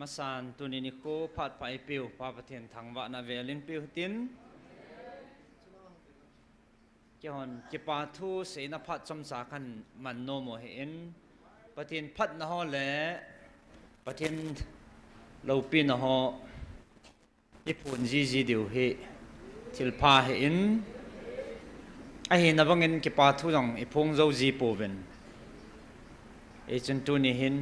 มาสานตุนินิโคพัดไปปิวปาปะเทนทางวะนาเวลินปิวตินเกี่ยนเก็บปาทูเสนาพัดสมสาคันมันโนโมเห็นปะเทนพัดนะฮอแหละปะเทนเราปีนะฮอญี่ปุ่นจีเดียวเฮทิลพาเห็นไอเห็นนะบังเงินเก็บปาทูดังไอพงเจ้าจีปูเป็นไอจนตุนิหิน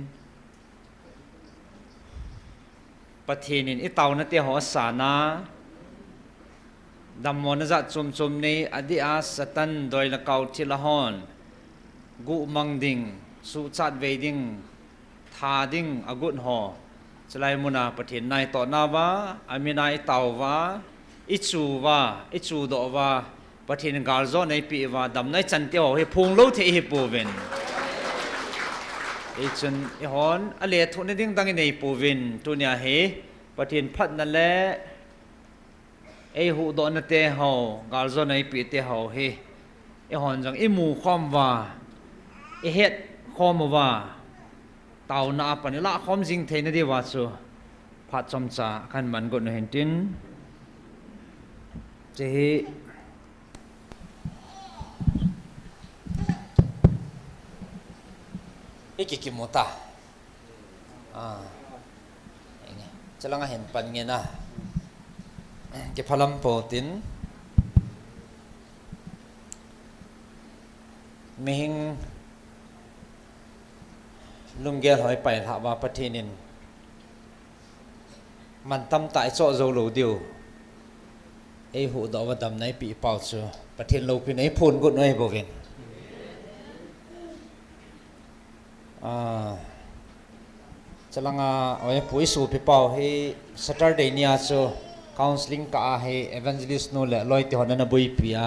ประเทศนี้อิตาวนัตเตหอสานาดำมนจัดจุมนี้อดีอาสตันโดยละเกาทิละฮอนกุมังดิงสุจัดเวดิงทาดิงอกุนหอสลายมุนาประเทศนายต่อนาวาอามินายตาววาอิจูดอวาประเทศกาลโซในปีวาดำในจันเตียวให้พุงโลเทหิปูเวนไอ้จนไอ้ฮอนอเลทุนนี่ดิ้งตั้งในปูวินตัวเนี่ยเฮประเทศพัดนั่นแหละไอ้หูดอนเตะเฮากาลโซในปีเตะเฮาเฮไอ้ฮอนจังไอ้หมูความว่าไอ้เฮ็ดความว่าเต่าหน้าปนิละความจริงเทนดีว่าสูพัดจอมจ่าขันมันกดเห็นตินเจiki muta ini celanga hen pangena ke phalam potin mihing lunggel hoi pai tha wa pathinin man tam tai cho zo lo diu ei hu do wa dam nai pi pau chu pathin lo pi nei phun gut noi bo ven celanga oi pui su pi pau he Saturday nia chu counseling ka he evangelist no le loi ti hona na bui pia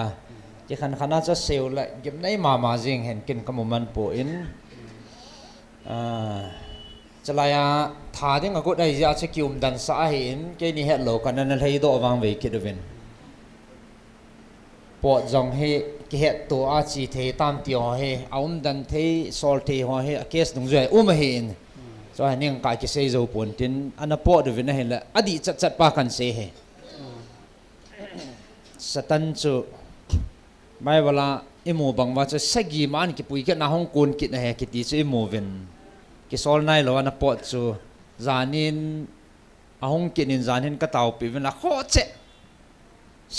je khan khana cha seu la gem nai ma jing hen kin kamuman po in chalaya tha ding agut ai ja che kium dan sa he in ke ni het lo kan na lei do wang ve ki doven po jong he ki het to a chi the tam ti ho he aum dan the sol the ho he kes nung jai he in so haning ka ki sei zo pon tin ana po de vin he la adi chat pa kan se he satan chu mai wala imu bangwa cha sagi man ki pui ke na hong kun ki na he ki ti chu imu vin ki sol nai lo ana po chu zanin ahong ki nin zanin ka tau pi vin la kho che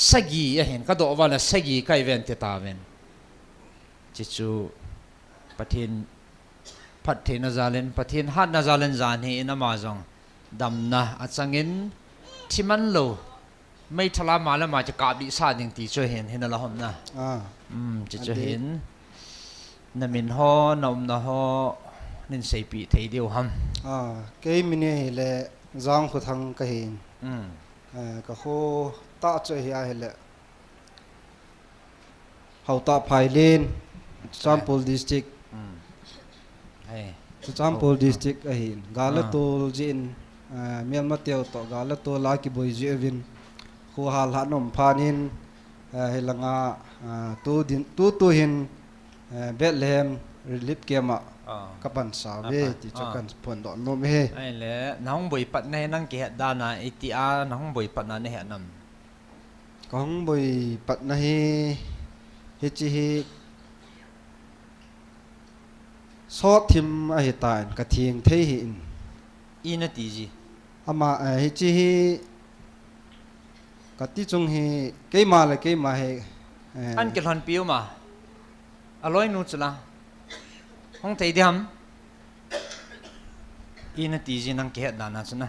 sagi a hen ka do wala sagi kai ven te ta ven chi chu pathin phat the na zalen pathin hat na zalen zan he in ama jong damna achangin thiman lo mai thala mala ma cha ka bi sa ding ti cho hen hen la hom na chi cho hen na min ho nom na ho nin sei pi thei deu ham ke mine hele zang khu thang ka hin ka ho ta cho hi hele hau ta phai len Champol district Champol district a hin galatol jin Myanmar teo to galatol la ki boi jevin khu hal ha nom phanin helanga tu hin Bethlehem relief kema kapan sa ve ti chokan phon do nom he ai le nang boi pat ne nang ki het da na itia nang boi pat na ne he nam kong boi pat na he chi he so thim a he tan ka thieng thei hi ina ti ji ama he chi he ka ti chung he ke ma he an ke hon piu ma aloi nu chula hong thei diam ina ti ji nang ke het da na chuna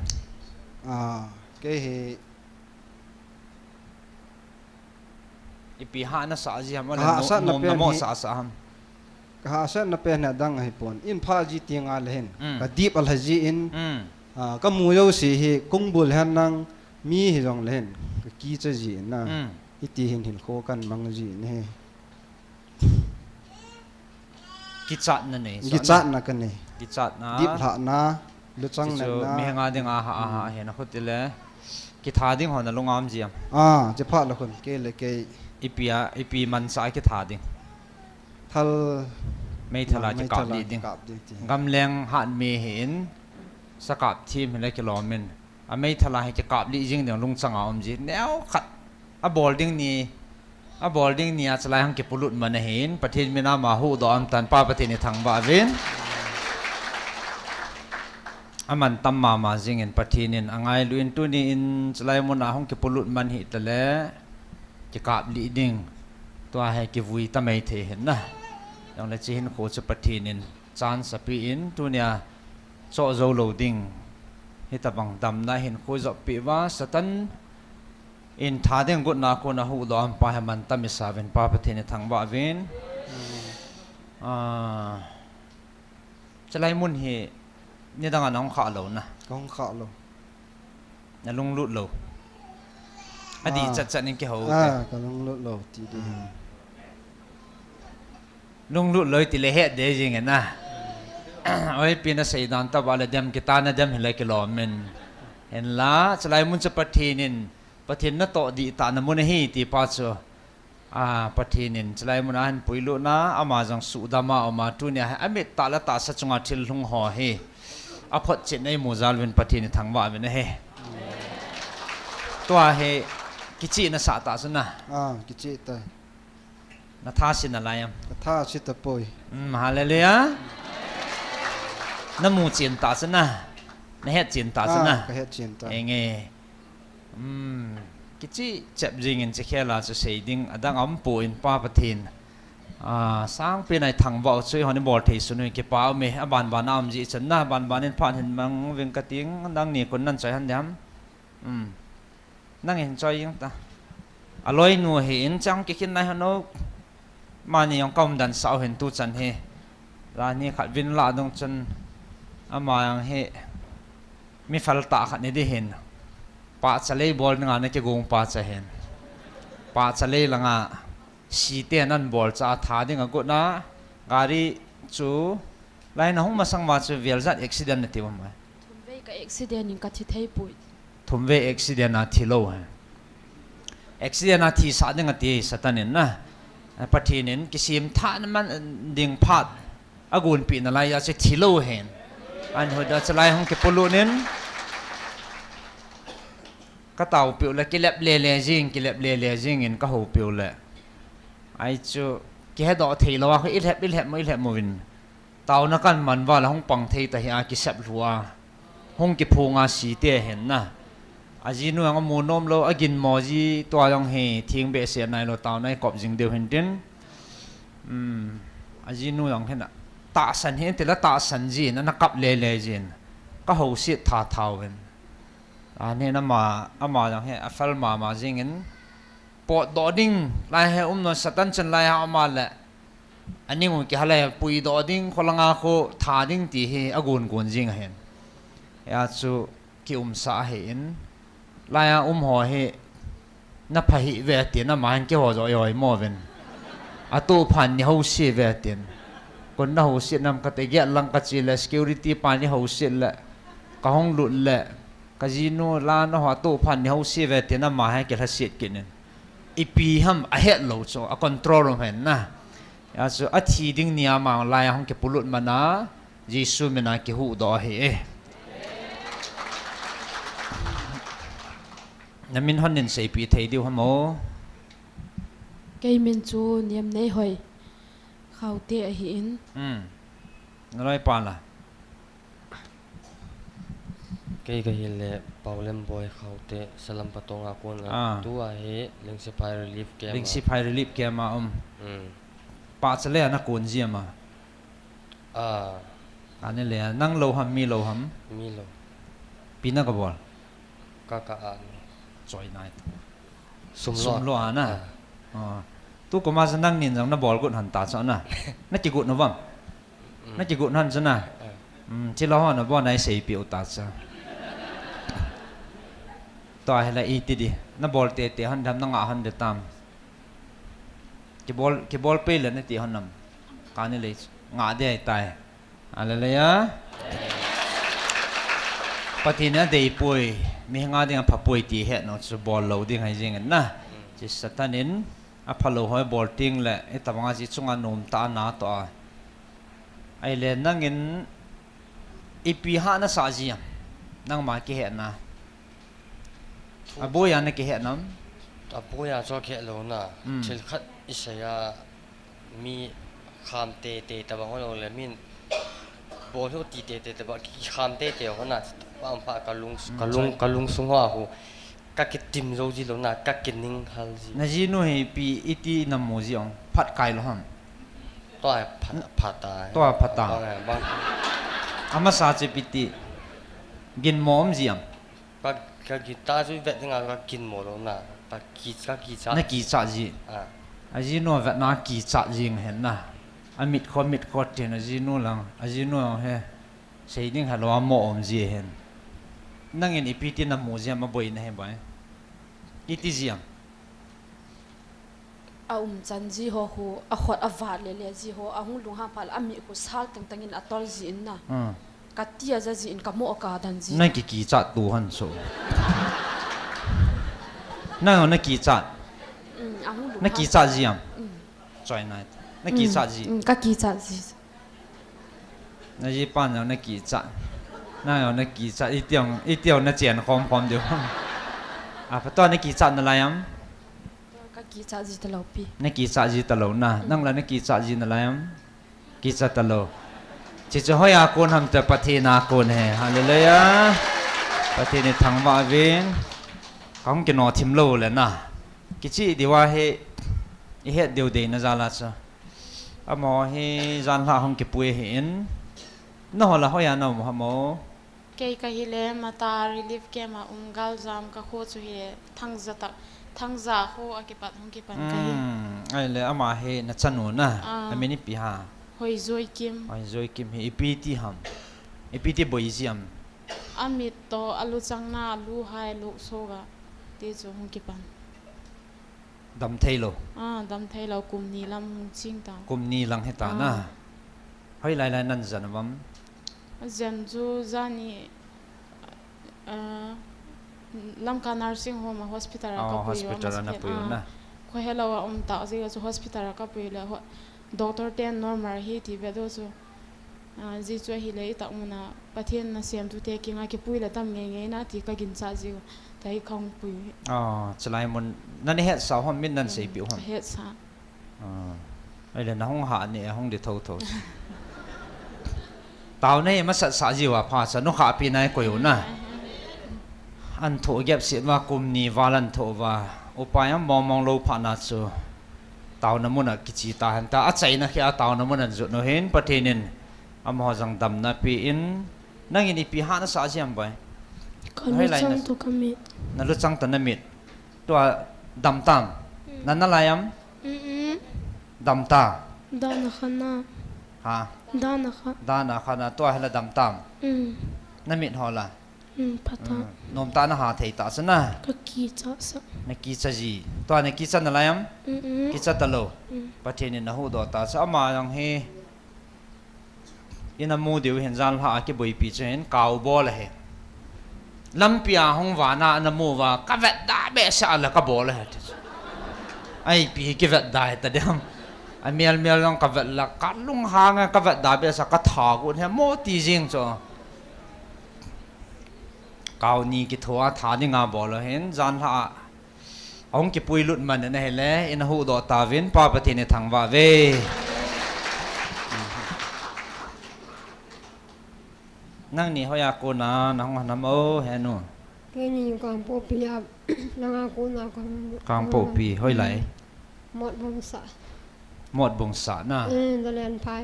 ke he ipi ha na sa ji ham ala no mo sa ham ka sa na pe na dang hi pon in pha ji tiang al hen ka deep al haji in ka mu yo si hi kung bul han nang mi hi jong len ka ki cha ji na iti hin hin kho kan mang ji ne ki chat na ne ki chat na kan ne ki chat na deep ha na lu chang na na mi hanga ding a ha he na khotile ki tha ding hon na lungam ji am je pha la khon ke le ke ipi man sa ki tha ding thalไม่ทลายจะกลับดีดิ้งกำแรงหันเมเห็น สกัดทีมอะไรกิโลเมตรไม่ทลายจะกับลีจิงเดี๋ยวลุงสังเอาจีแนวขัดบอลดิ้งนี้จะไล่หังเก็บปุลุดมันเห็นประเทศมีน้ำมาหูดอมตันป้าประเทศในทางบ้าเวนมันตั้มมาจิงเงินประเทศนี้อังไงลุยตัวนี้จะไล่มันหังเก็บปุลุดมันหิตแล้วจะกับลีดิ้งตัวให้เก็บวิตาไม่เทเห็นนะอย่างไรจะเห็นโคชประเทศนี้จานสปีนตัวเนี้ยโซโซโลดิ้งให้ตะบังดำได้เห็นโคจรปีว่าสตันอินท่าเด้งกุนนาคนหูดอมไปให้มันตั้มมิสาเป็นป้าประเทศในทางบ้าเวนจะไล่มุนเหนี่ตั้งแต่น้องขาเหลานะกองขาลงนี่ลุงลุดเหลาอดีตจัดนี่เกี่ยวก็ลุงลุดเหลาทีเดียวลุงลุดเลยติเลเหตุเดียจริงๆนะโอ้ยปีน่ะใส่ดานตะวันละเดมกิตานะเดมเห็นเลยกิโลเมตรเห็นละจะไล่มุนจะประเทศนินประเทศนั่นโตดีตานะมุนให้ตีปัจจุประเทศนินจะไล่มุนอันปุยลุนะอามาจังสุดามาอามาตุเนี่ยอเมตตาละตาสัจงอาทิลลุงห่อให้อภัดเจนในมูซาลเป็นประเทศในทางว่าเป็นเฮตัวเฮกิจินะสาตาสุนะกิจิตานะท่าสินอะไรอ่ะท่าชิตะปุยมาเลยอ่ะน้ำมูเจียนตาสนะนะเฮ็ดเจียนตาสนะเองกิจิเจ็บจริงจะแค่ลาจะเสียดิ้งดังอ้ำปูอินป้าประเทศสร้างเป็นในทางบ่าวช่วยหันบอลเทสุนัยเก็บป้าเมย์บานน้ำจีฉันนะบานนี่ผ่านเห็นมังเวงกติงดังนี่คนนั้นใจหันยำนั่งเห็นใจยังตาอร่อยนัวเห็นจังกินในฮันโนมานี่ยังกำดันสาวเห็นตู้จันเฮร้านนี้ขัดวินลาดงจันอามายังเฮมีฟัลตาขัดนี่ได้เห็นป้าจะเล่บอลงานนี่จะโกงป้าจะเห็นป้าจะเล่ละงาสีเตียนั่นบอลจะท้าดิ้งกุนะการีจูไล่น้องมาสังมาจูเวลจัดอุบิเหตุนั่นที่ว่าไหมทุ่มเวก็อุบิเหตุนี่ก็ที่ไทยปุยทุ่มเวอุบิเหตุนั่นที่โลฮะอุบิเหตุนั่นที่สัตว์ดิ้งที่สัตว์นี่นะประเทศนี้กิสิมท่านมันดิ่งพัดอากุนปีนอะไรอาจจะที่โลเห็นอันหัวจะจะไล่ห้องเก็บปูนินก็เต่าเปียวเลยกิเลบเล่ๆจริงกิเลบเล่ๆจริงเงินก็หูเปียวเลยไอ้จู่กิเหตุดอกทีแล้วว่าเขาอิเลบไม่อิเลบมือวินเต่านักการมันว่าแล้วห้องปังทีแต่เฮียกิเสบหัวห้องเก็บพงอาสีเตะเห็นนะอาจีนู่งมูนมเราอากินหมอจีตัวยังเฮทิ้งเบสเสียในเราเต่าในกอบจิงเดียวเห็นดินอาจีนู่ยังเห็นนะตาสันเห็นแต่ละตาสันจีนั่นนักกับเล่ๆจีนก็หูเสียท่าเท้าเห็นอันนี้น้ำมาอย่างเห็นฟัลมาจริงเห็นปอดดอดิ้งไล่ให้นนสตันจันไล่เอามาแหละอันนี้มึงกี่อะไรปุยดอดิ้งคนละงาโคท่าดิ้งตีเฮอากุนจริงเห็นอาจูกิสาเห็นไล่หัวเฮนับพหิเวทีน้ำมันเกี่ยวจ่อยมอเวนอาตูพันนี่เขาเสียเวทีคนน่าเขาเสียน้ำกติกาลังกัจจิเลสกิวริตี้พันนี่เขาเสียแหละก็ห้องหลุดแหละคาสิโนร้านหัวตูพันนี่เขาเสียเวทีน้ำมันให้เกี่ยวกับเสียกินอีพีฮัมอาเฮตโลโซอาคอนโทรลเห็นนะอาจูอาทีดิ้งเนี่ยมาไล่ห้องเก็บปุลุตมานะยิสุมินาเกี่ยวหูดอเฮนั่นมินฮันนินเซปีเทดิวฮะโมเกยมินจูเนียมในหอยเขาเตะหินอะไรปานล่ะเกยก็เห็นเลยเป่าเล่มบอยเขาเตะสลัมปะตงอากุนตัวเฮลิงสิพายรีลิฟเกมลิงสิพายรีลิฟเกมมาปาจะเล่นักกุนเจียมาอันนี้เลยนั่งโลหัมมีโลปีนักบอลกะจอยนายสุ่มล้อนะตู้ก็มาจะนั่งนินจังนักบอลกุนหันตาซะนะนักจิกุนนะวังนักจิกุนหันซะนะที่เราหันนะบอลในเสียเปียวตาซะต่อให้ละอีติดีนักบอลเตะหันทำนั่งหันเดือดตามกี่บอลเปย์เลยนี่ตีหันนำการนี่เลยงาเดียตายอะไรเลยอะปฏิเนี้ยเดี๋ยวป่วยมีงานเดียงพับป่วยตีเหตุเนาะจะบอลเราดิ้งให้จริงนะจิตสถานินพับเราให้บอลติ้งแหละไอ้ตบงานจิตส่งงานนมตาหนาต่อไอ้เล่นนั่งเงินอีพีห้าน่ะสาจีอ่ะ นั่งมากี่เหตุนะบุยอันนี้กี่เหตุน้ำบุยอาจจะแค่โลน่ะเชิลขัดอิสยามีคำเตแต่บางคนเราเลยมีโบทุกตีเตแต่บางคำเตเขาน่ะว่าอันพากะลุงสุงหัวหูกักกิติมโรจิโลน่ะกักกินิ่งฮัลจีนั่นจีนู่นปีอิตีน้ำมูจิองพัดไก่หรอฮะตัวผัดตายบางอามาซาจิปิติกินหมอมจีองก็กินตาจุยเวทงานก็กินหมดแล้วนะแต่กีจ่านั่นกีจ่าจีอาจีนู่นเวทนากีจ่าจีเห็นนะอามิดคอเทนอาจีนู่นลังอาจีนู่นเฮ้ใช่ดิ้งฮัลโหลหมอมจีเห็นนั่งอินอีพีติน้ำมูจิมาบ่อยนะเห็นบ่อยอีติจีองจันจีโฮฮูขวดวาดเลยจีโฮหุ่นลุงห้าพันมีกุศลตั้งอินอัตอลจีนนะกัดที่จะจีนกับโมกาดันจีนั่นกี่จัดตัวหันโซนั่นเอากี่จัดนั่นกี่จัดจีอ่ะจอยนั่นกี่จัดจีก็กี่จัดจีนั่นจีปันเอานั่นกี่จัดนั่นเอานั่นกี่จัดอีเดียวนั่นเจียนความเดียวพอตอนนั่นกี่จัดนั่นอะไรอ่ะก็กี่จัดจีตลอดปีนั่นกี่จัดจีตลอดนะนั่งแล้วนั่นกี่จัดจีนั่นอะไรอ่ะกี่จัดตลอดจิตจะให้อากูนทำแต่ปฏินากูนเฮฮาเลลูยาปฏินิทังว่าเวงเขากินนอทิมโลเลยนะกิจดีว่าเฮเฮ็ดเดียวเดนนะจาลาซะอะหมอเฮจานละห้องเก็บปุยเห็นนอละเขาอยากนำหมอเกย์ก็ฮิเลมาตารีลิฟเกมากัลจามก็โคตรฮิเลทั้งจ่าโคอากิปัดห้องกิปันก็ฮิไอ้เลยอะมาเฮนัชนูนะอเมนิปีฮาหอยจอยกิมอีพีที่หำอีพีที่บ่อยสิมอามิดโตอาลูจังนาลูไฮลูโซกะที่จูหงกิปันดำเทโลดำเทโลกุมนีลำจิงตากุมนีลังเหตานะเฮ้ยหลายนั่นจันวัมจันจูจานีลำคานาร์ซิ่งโฮมฮอสพิทาร์กับปุยนะคุยให้เราว่าตาสิก็จูฮอสพิทาร์กับปุยแล้วด็อกเตอร์เทนนอร์มาฮีที่เบดโซจีช่วยฮิเลตักมุนาประเทศน่ะเสียมตุเตกิงาเก็บปุยแล้วทำไงนะที่ก็กินซาจิแต่ให้เขาปุยจะไล่มันนั่นเฮ็ดสาวห้องมินนั่นเสียผิวห้องเฮ็ดซาไอ้เรื่องห้องหาเนี่ยห้องเดือดโถตาวนี่มาสัตว์สาจิวะพาสนุขาปีนายกุยนะอันโถเก็บเสียว่ากุมนีวาลันโถว่าอุปายมองโลภานาจูตาวน้ำมันกิจิตาหันตาอัจฉริยะแค่ตาวน้ำมันจุดโนเห็นประเทศนินอมหจังดำนับปีอินนั่งอินปีหานาสาจิมไปให้ไรนะนั่นรู้จังตันมิดตัวดำตามนั่นอะไรยัมดำตาดานะขนาฮะดานะขนาตัวให้ละดำตามนั่นมิดหอละพัตตานมตานะหาเทตาสนะก็กีจัสนักกีจัจีตัวนักกีจันอะไรยัมกีจัตโลประเทศนี้นะฮูดอตาสอามายังเฮอินามูเดียวเห็นจานละอากิบุยปีเจนกาวบอลเฮลำปีอาหงวานานามูว่ากะเวดได้เบสอะไรกะบอลเฮไอปีกะเวดได้แต่เดิมไอเมียลองกะเวดละกัลุงหางกะเวดได้เบสกะถากุนเฮโมตีจิงจ้ะกาวนี้กิทัวถานี่งาบอลเห็นจานละองกิปุยลุดมันเนี่ยเห็นเลยอินหูดอตาวินป้าประเทศในทางว่าเวนั่งนี่เขาอยากกูนะนั่งน้ำโอ้เห็นนู่นแค่นี้กางโปปีอ่ะนั่งกูนะกางโปปีห้อยไหลหมดบงสะหมดบงสะนะจะเลียนพาย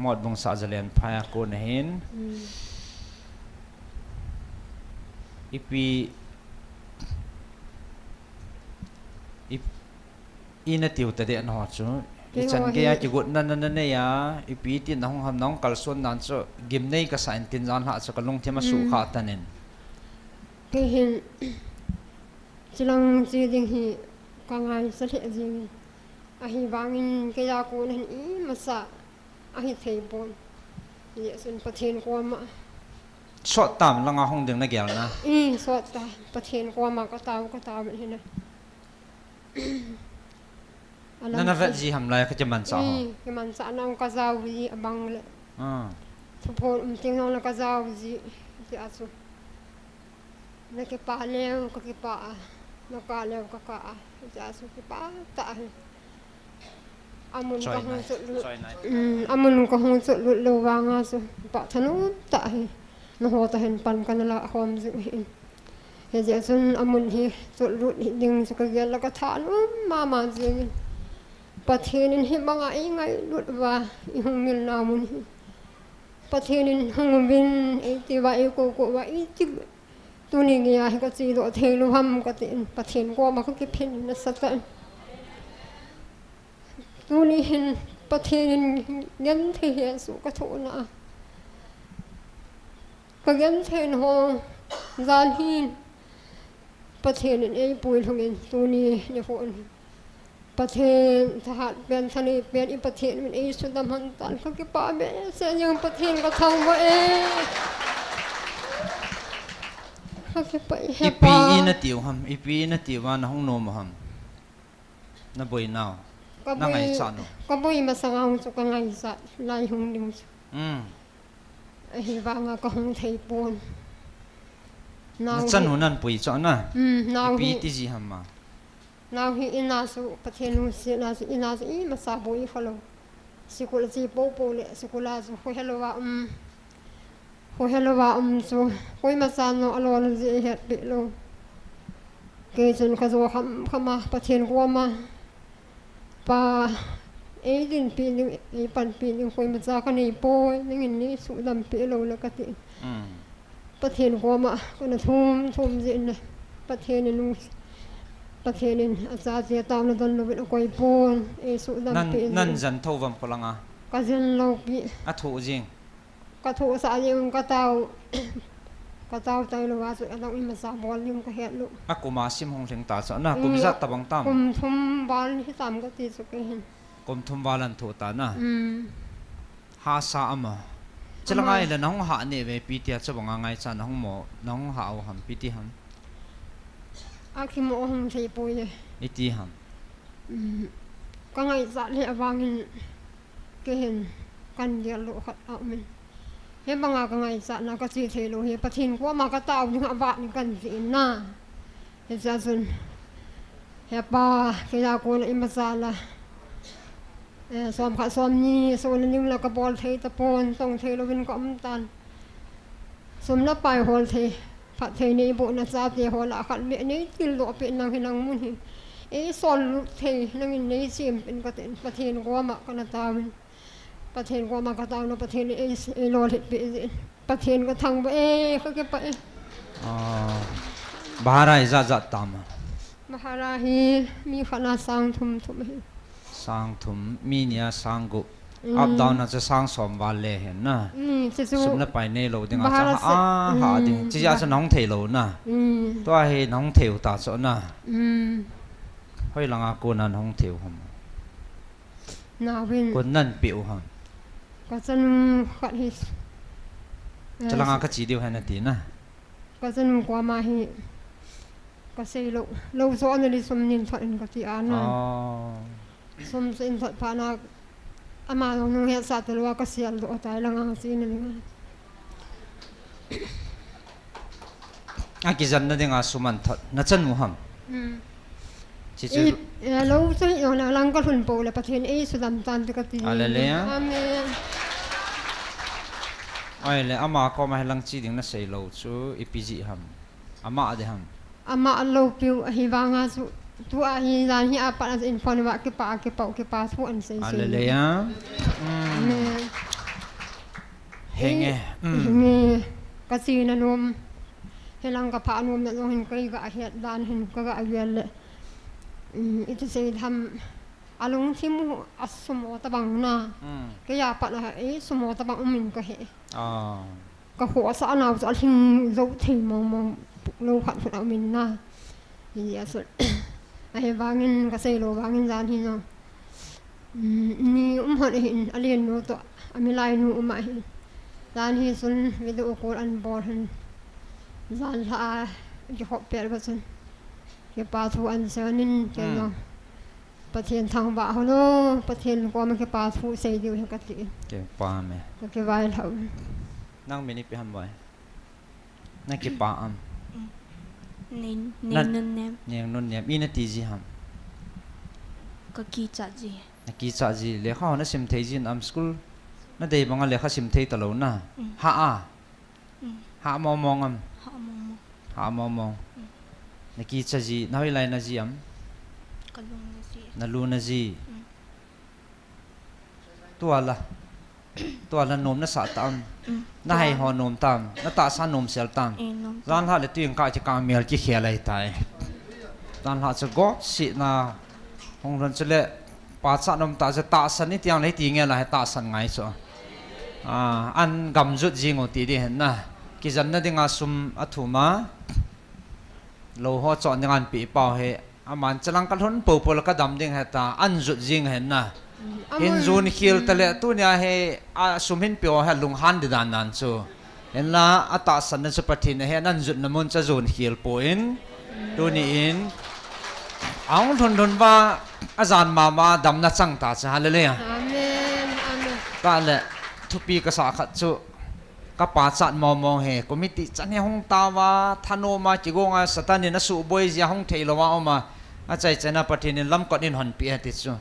หมดบงสะจะเลียนพายกูเห็นอีปีอีน่าติวแต่เด็กหนอจูฉันแค่จะกดนั่นเนี่ยอีปีที่น้องทำน้องกัลส่วนนั้นจะกิมเนี่ยก็สายตินจานหาจะกลงที่มาสู่ขาตันเองก็เห็นจะลองจีดิงฮีกางไงสักทีจริงอาฮีบางินก็อยากกูเห็นอีมาสะอาฮีเทปอนเนี่ยส่วนประเทศกว่ามาสอดตามลังอาห้องดึงนักเกี่ยวนะสอดตาประเทศกว่ามาก็ตามแบบนี้นะนั่นน่ะเวทีทำไรเขาจะมันสาวจะมันสาวน้องก็จะวิ่งบังเลยทุกคนจริงน้องก็จะวิ่ง ti asu na ke pa leo ka ke pa na ka leo ka ka ti asu ke pa ta amun ka hong su amun ka hong su lo wanga su pa thanu ta hi na ho ta hen pan kan la hom zu hin he ja sun amun hi su lu ding su ka gel la ka tha nu ma ma ji pathenin hi banga ai ngai lut wa I hong mil na mun hi pathenin hong bin ai ti wa ai ko wa ai ti tu ni ngia hi ka chi do the lu ham ka tin pathen ko ma ka ki phin na sa ta tu ni hin pathenin nhân the he su ka tho na ka gen then ho zan hin pathenin ai pui thongin tu ni ne ho pathen tha ben thani ben I pathen min ai su dam han tan ka ki pa be se yang pathen ka thong wa e ka ki pa he pa ipi na tiu ham ipi na tiu wa na hong no ma ham na boi now na ngai sa no ka boi ma sa ngau chu ka ngai sa lai hong ning hi wa nga ka hong thei pon na chan hu nan pui cho na now ipi ti ji ham ma now hi ina su pathen hu si na su ina su I ma sa boi khalo sikul chi po po le sikula su ho hello wa su koi ma sa no alo lo ji het bi lo ke chun ka zo khama pathen ko ma pa ai din pi ni ai pan pi ni koi ma sa ka nei po ni ni su dam pi lo la ka ti pathen ko ma ko na thum ji na pathen nu pathen aza je tam na don lo bi koi pon ai su dam pi nan jan tho vam kolanga ka jen lo pi a thu jing ka thu sa yeng ka tau tai lo wa su adang I ma sa bol nim ka het lu a kuma sim hong theng ta cha na kum za tabang tam kum thum bal hi tam ka ti su ke hin kum thum balan thu ta na ha sa ama chalanga ila nong ha ne ve pi tia cha banga ngai cha nong mo nong ha au ham pi ti ham a ki mo hom thei poi le iti ham ka ngai za le awangin ke hin kan dia lo khat a min he banga ka ngai sa na ka chi thei lo he pathin ko ma ka taw ni awa ni kan ji na he ja sun he pa ke ya ko na I ma sa la som kha som ni so ni nim la ka bol thei ta pon tong thei lo win ko am tan som na pai hol thei phat thei ni bo na sa te hol a khat me ni til lo pe nang hinang mun hi e sol lu thei nang ni sim pen ka ten pathin ko ma ka na tawin pathen ko ma ka taw no pathen e lo le pe pathen ko thang ba e ka ke pa e bahara za za tam mahara hi mi khana sang thum hi sang thum mi nia sang gu up down na cha sang som wa le hen na se su sum na pai ne lo ding a cha ha ding chi ya cha nong thei lo na to he nong theu ta cho na hoi langa ko na nong theu hom na win ko nan piu ha ka chan khat hi chalanga ka chi diu han ti na ka chan ko ma hi ka sei lo zo an li sum nin thon ka ti an sum sin thot pa na ama no he sa to lo ka sial do ta langa sin ni a ki jan na dinga suman thot na chan mu ham chi chu lo so yo na lang ka hun po le pathen e su dam tan ka ti amen ai le ama ko ma lang chi ding na sei lo chu ipg ham ama de ham ama lo piu hi wanga su tu a hi dan hi apa as in phone wa ke pa su an sei sei ale ya henge ni ka si na nom helang ka pa nom na lo hin kai ga het dan hin ka ga wel le itu sei tham alung thimu asumo ta bang na ke ya pa na e sumo ta bang min ka he ka ho sa na zo hin zo thei mong lo khat phut a min na ya so ai wangin ka sei lo wangin jan hin no ni hot hin alien no to amilai nu ma hin jan hi sun video call an bor hin jan ha ji hop per ba sun ke pa thu an sanin ke no pathen thang ba holo pathen ko ma ke pa thu sei diu ka ti ke pa me ke vai thau nang mini pe ham bai na ki pa am nên nun nem nheng nun nem ina ti ji ham ka ki cha ji na ki cha ji le kha na sim thei jin am school na dei banga le kha sim thei ta lo na ha mo mong am ha mo mong na ki cha ji na wi lai na ji am na lu na ji tua la nom na sa tam na hai ho nom tam na ta sa nom sel tam ran ha le tuing ka chi ka mel chi khia lai tai ran ha cha go si na hong ran chele pa cha nom ta cha ta san ni tiang nei ti nge la ta san ngai so an gam zut ji ngo ti di hen na ki jan na dinga sum athuma lo ho chon ngan pi pau he aman chalang kal hon po pol ka dam ding heta an zut jing hen na hin zun khil tale tu nya he a sumhin pyo ha lung han de dan nan chu en la ata san na chu pathin he nan zut na mun cha zun khil po in tu ni in ang thon thon wa azan ma dam na chang ta cha hallelujah amen amen ta le thupi ka sa khat chu ka pa chat mo mong he committee chan he hong ta wa thano ma chi go nga satan na su boy ja hong thei lo wa ma a chai chana pathin in lam kot in hon pi ati chu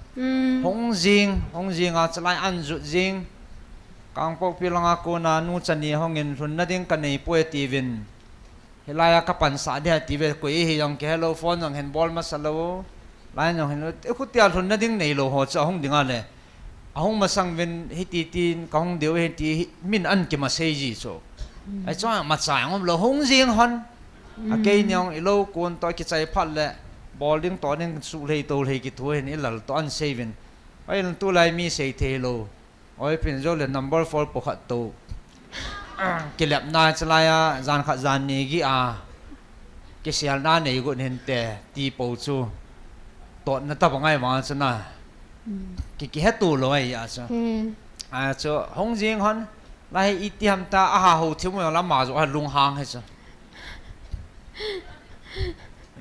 hong jing a chlai an zu jing kang pok pilanga ko na nu chani hong in run na ding ka nei poe ti vin helaya ka pan sa dia ti ve ko hi yong ke hello phone yong hen ball ma salo lai yong hen e khu tia run na ding nei lo ho cha hong dinga le ahong masang vin hi ti tin ka hong deu he ti min an ki ma sei ji so ai cha ma cha ngom lo hong jing hon a ke nyong i lo kun to ki chai phat le bowling to ning su lei to lei ki thu hen i lal to an seven ai lan tu lai mi sei the lo oi pin zo le number 4 po khat to ki lep na chlaya zan kha zan ni gi a ki sial na nei go nen te ti po chu to na ta bangai ma chana ki he tu lo ai ya cha a cho hong jing hon lai itiam ta a ha ho thimu la ma zo ha lung hang he cha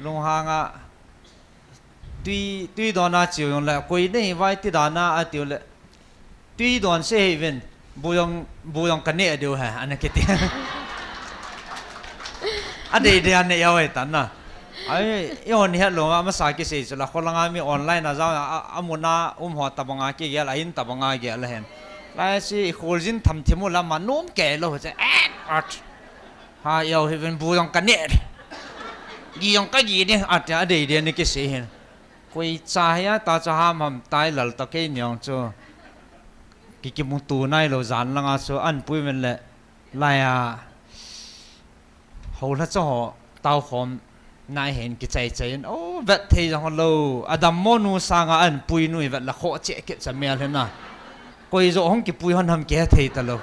lung hang a tuy dona chiu yong la koi nei vai ti dana a tiu le tuy don se heven buyong kan ne deu ha an ke ti a de an ne yaw ta na ai yon he lo ma sa ki se chu la kholanga mi online a za amuna ho tabanga ki gel ain tabanga gel hen la si kholjin tham thimu la ma nom ke lo che at ha yaw heven buyong kan ne gi yong ka gi ni at a de ni ki se hen koi cha ya ta cha ham tai lal ta ke nyong chu ki mu tu nai lo zan langa chu an pui men le la ya ho la cho tao khom nai hen ki chai chai o vet thei jong lo adam monu sanga an pui nui vet la kho che ke cha mel hen na koi zo hong ki pui hon ham ke thei ta lo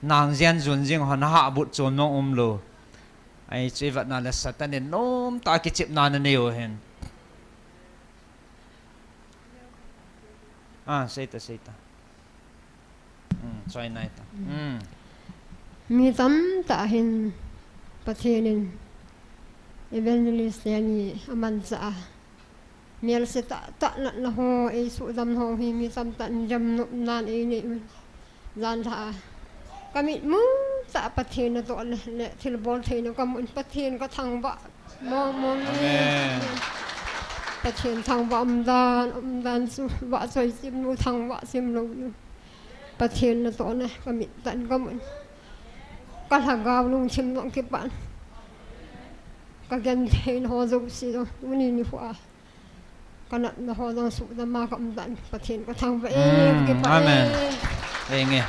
nang jian zun jing hon ha but chon no lo ai chui vat na la satan ne nom ta ki chip na na neo hen sei ta choi nai ta mi tam ta hin pathenin evangelist yani aman sa miel se ta na ho e su dam ho hi mi tam ta jam nan e ni zan tha kami mu ta pathen na to le thil bol thein ka mun pathen ka thang ba mo amen pathen thang ba dan su ba soi sim nu thang ba sim lo pathen na to na kami tan ka mun ka hagaw lung chim no ki pan ka gen thein ho zo si do ni ni fu a kana na ho dang su da ma ka dan pathen ka thang ba ki pa amen nge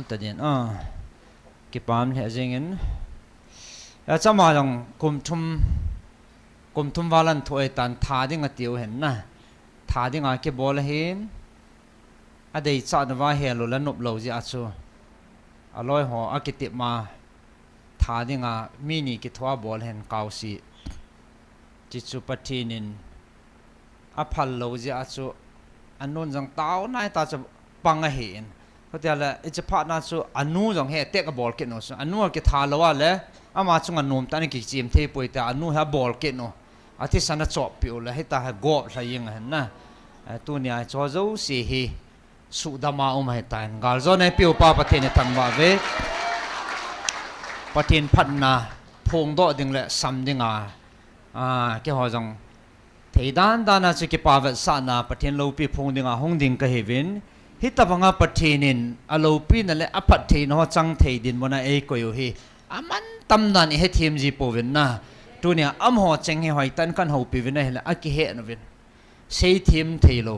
ta den ki pam he jengin ya chama jong kum thum walan thoi tan tha ding a tiu hen na tha ding a ke bol hin a dei cha na wa he lo la nop lo ji a chu a loi ho a ki tip ma tha ding a mini ki thwa bol hen kaw si chi chu pathinin a phal lo ji a chu anon jang taw nai ta chu pang a hin ko tia la it's a partner chu anu jong he tek a ball ke no so anu ke tha lo wa le ama chung anom ta ni ki chim the poi ta anu ha ball ke no athi sana chop pi la he ta ha go la ying han na tu ni a cho zo si hi su da ma um he tan gal zo ne pi pa pa the ne thang wa ve ประเทศพัฒนาพงโดดิ่งเละซ้ำดิ่งแกหัวจังเทดานดานาจะเก็บปาเวสานาประเทศลูปีพงดิ่งห้องดิ่งก็เฮวินฮิตาบังประเทศนินลูปีนั่นแหละประเทศหัวจังเทดินมันเอ้ก็อยู่ฮีมันตำนานเฮทีมจีโปวินนะตัวเนี้ยหัวจังเฮหอยตันกันหูปีวินนะเฮละกิเฮนวินเซทีมเทโล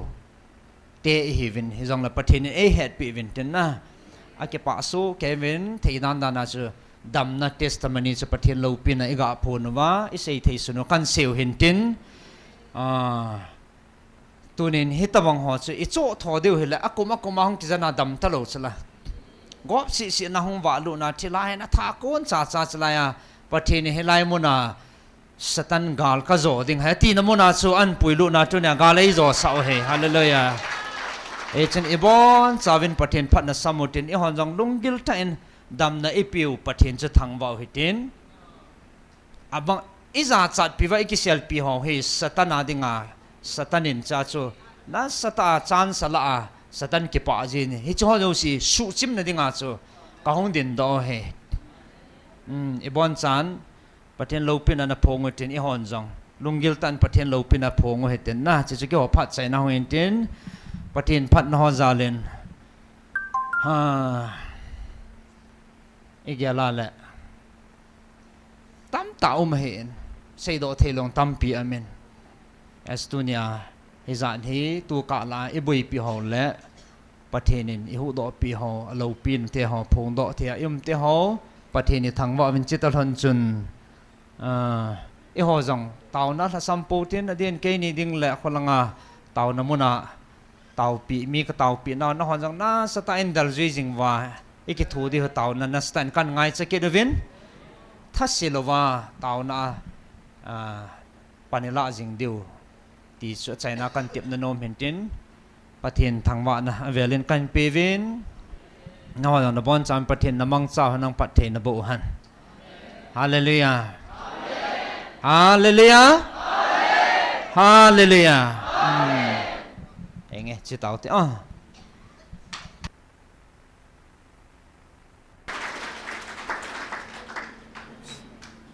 เตะเฮวินฮิจังละประเทศนี้เฮดปีวินเต็นนะเก็บปาสูเควินเทดานดานาจะดำนักเทสต์มันนี่จะประเทศลูปีนะอีกอาพูนว่าอิเซทีสุนกันเซลหินตินตัวนี้ฮิตาบังหัวจะอิโจทอเดียวเฮละกุมห้องที่จะน่าดำตลอดสละกอบสินะห้องวาลุนะที่ไล่นะท่าก้นจ่าสลายประเทศนี้เฮลัยมุนาสตันกาลก็โจดิ่งเฮตีนมุนาส่วนปุยลุนะตัวนี้กาเลยโจสาวเฮฮัลเลลูยาเช่นอีบอนสาวินประเทศพัฒนาสมุทรอีหอนจังลุงกิลตันดำนาอีพิวประเทศจะทางว่าวหิตินบังอิจาจัดพิวาอิกิเซลพิหองเฮสตันนาดิงสตันินจ้าจูนั่นสตาจานสละสตันกิปาจินฮิจฮอดูสิสุจิมนาดิงจูกะฮงดินดอเฮอีบอนจานประเทศลูปินอันพงหิตินอีหอนจังลุงกิลตันประเทศลูปินอันพงหิตินนะจะเกี่ยวพัดใจนาหิตินประเทศพัฒนาฮอซาเลนอีกอย่างละแหละตั้มตาไม่เห็นใส่ดอกเทลงตั้มปีอเมนเอสตูเนียฮิจานฮีตัวกาลาอีบุยปีหอและประเทศนี้อีหูดอกปีหอเราปีนเทหอพงดอกเทียอิมเทหอประเทศนี้ทางว่าเป็นจิตตะลันจุนอีหอจังเต่านัทสัมปูตินอเดียนเกนี่ดิ่งแหละคนละงาเต่าน้ำมุนาเต่าปีมีก็เต่าปีนอนหอจังน่าสไตล์ดัลจีจิงว่าอีกทูดีเขาเต่านั้นสแตนกันไงจะเกิดวินถ้าเสียลว่าเต่าน่ะปานิลาจิงดิวที่สุดใจน่ากันเก็บนนมเห็นจินประเทศทางว่านะเวลินกันเปวินนว่าอย่างนบอนจำประเทศน้ำมังเจ้านังประเทศนบุหันฮาเลลูยาฮาเลลูยาฮาเลลูยาเองไงจิตเอาเตะ